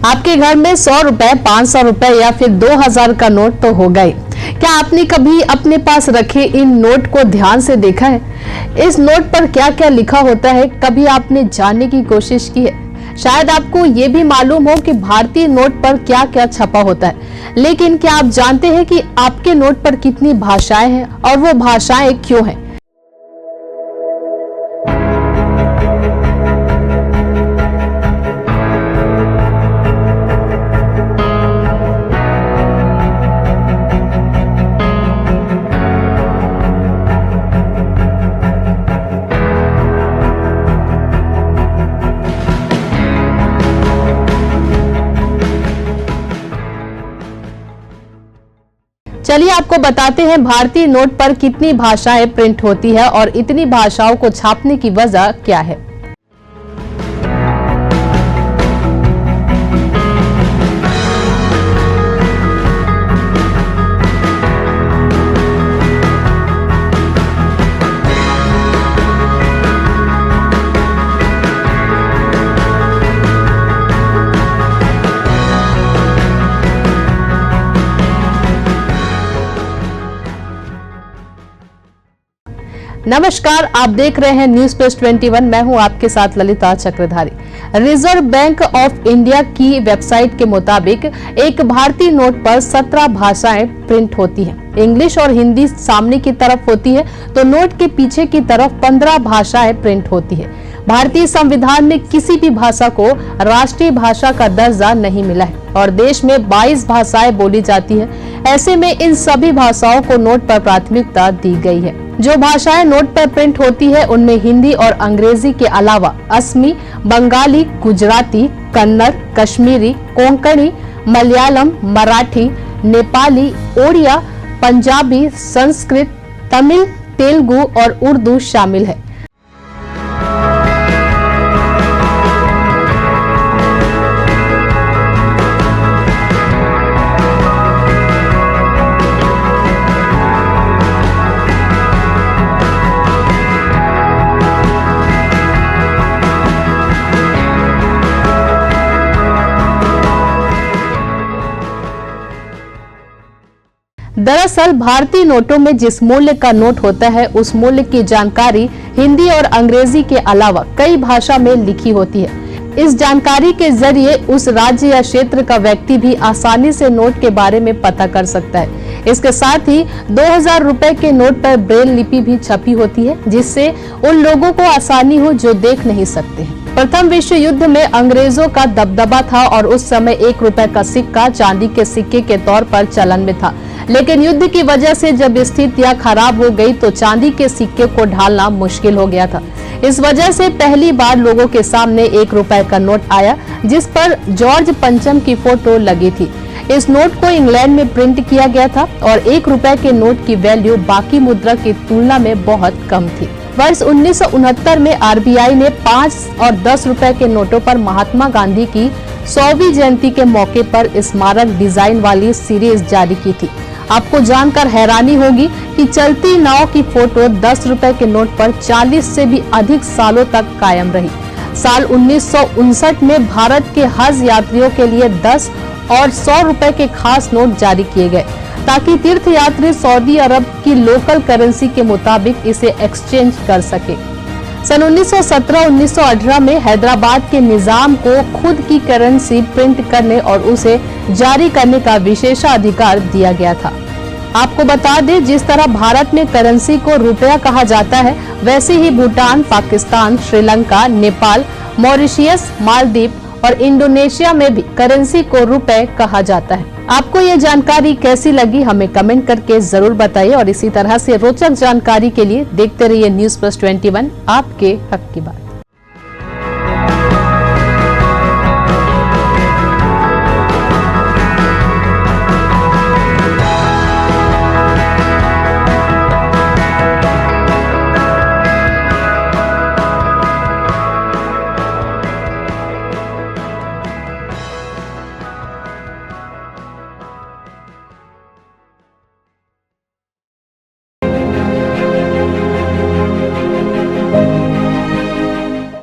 आपके घर में 100 रुपए, 500 रुपए या फिर 2000 का नोट तो हो गए। क्या आपने कभी अपने पास रखे इन नोट को ध्यान से देखा है? इस नोट पर क्या क्या लिखा होता है, कभी आपने जानने की कोशिश की है? शायद आपको ये भी मालूम हो कि भारतीय नोट पर क्या क्या छपा होता है, लेकिन क्या आप जानते हैं कि आपके नोट पर कितनी भाषाएं हैं और वो भाषाएं क्यों हैं? चलिए आपको बताते हैं भारतीय नोट पर कितनी भाषाएं प्रिंट होती है और इतनी भाषाओं को छापने की वजह क्या है। नमस्कार, आप देख रहे हैं न्यूज प्लस 21। मैं हूं आपके साथ ललिता चक्रधारी। रिजर्व बैंक ऑफ इंडिया की वेबसाइट के मुताबिक एक भारतीय नोट पर 17 भाषाएं प्रिंट होती हैं। इंग्लिश और हिंदी सामने की तरफ होती है तो नोट के पीछे की तरफ 15 भाषाएं प्रिंट होती है। भारतीय संविधान में किसी भी भाषा को राष्ट्रीय भाषा का दर्जा नहीं मिला है और देश में 22 भाषाएं बोली जाती है। ऐसे में इन सभी भाषाओं को नोट पर प्राथमिकता दी गई है। जो भाषाएं नोट पर प्रिंट होती है उनमें हिंदी और अंग्रेजी के अलावा असमी, बंगाली, गुजराती, कन्नड़, कश्मीरी, कोंकणी, मलयालम, मराठी, नेपाली, ओडिया, पंजाबी, संस्कृत, तमिल, तेलुगु और उर्दू शामिल है। दरअसल भारतीय नोटों में जिस मूल्य का नोट होता है उस मूल्य की जानकारी हिंदी और अंग्रेजी के अलावा कई भाषा में लिखी होती है। इस जानकारी के जरिए उस राज्य या क्षेत्र का व्यक्ति भी आसानी से नोट के बारे में पता कर सकता है। इसके साथ ही 2000 रुपए के नोट पर ब्रेल लिपि भी छपी होती है, जिससे उन लोगों को आसानी हो जो देख नहीं सकते हैं। प्रथम विश्व युद्ध में अंग्रेजों का दबदबा था और उस समय 1 रुपए का सिक्का चांदी के सिक्के के तौर पर चलन में था, लेकिन युद्ध की वजह से जब स्थितियां खराब हो गई तो चांदी के सिक्के को ढालना मुश्किल हो गया था। इस वजह से पहली बार लोगों के सामने 1 रुपए का नोट आया, जिस पर जॉर्ज पंचम की फोटो लगी थी। इस नोट को इंग्लैंड में प्रिंट किया गया था और 1 रुपए के नोट की वैल्यू बाकी मुद्रा की तुलना में बहुत कम थी। वर्ष 1969 में आरबीआई ने 5 और 10 रुपए के नोटों पर महात्मा गांधी की 100वीं जयंती के मौके पर स्मारक डिजाइन वाली सीरीज जारी की थी। आपको जानकर हैरानी होगी कि चलती नाव की फोटो 10 रुपए के नोट पर 40 से भी अधिक सालों तक कायम रही। साल 1959 में भारत के हज यात्रियों के लिए 10 और 100 रुपए के खास नोट जारी किए गए, ताकि तीर्थ यात्री सऊदी अरब की लोकल करेंसी के मुताबिक इसे एक्सचेंज कर सके। सन 1917-1918 में हैदराबाद के निजाम को खुद की करेंसी प्रिंट करने और उसे जारी करने का विशेषाधिकार दिया गया था। आपको बता दें, जिस तरह भारत में करेंसी को रुपया कहा जाता है, वैसे ही भूटान, पाकिस्तान, श्रीलंका, नेपाल, मॉरिशस, मालदीव और इंडोनेशिया में भी करेंसी को रुपए कहा जाता है। आपको ये जानकारी कैसी लगी, हमें कमेंट करके जरूर बताइए और इसी तरह से रोचक जानकारी के लिए देखते रहिए न्यूज प्लस 21, आपके हक की बात।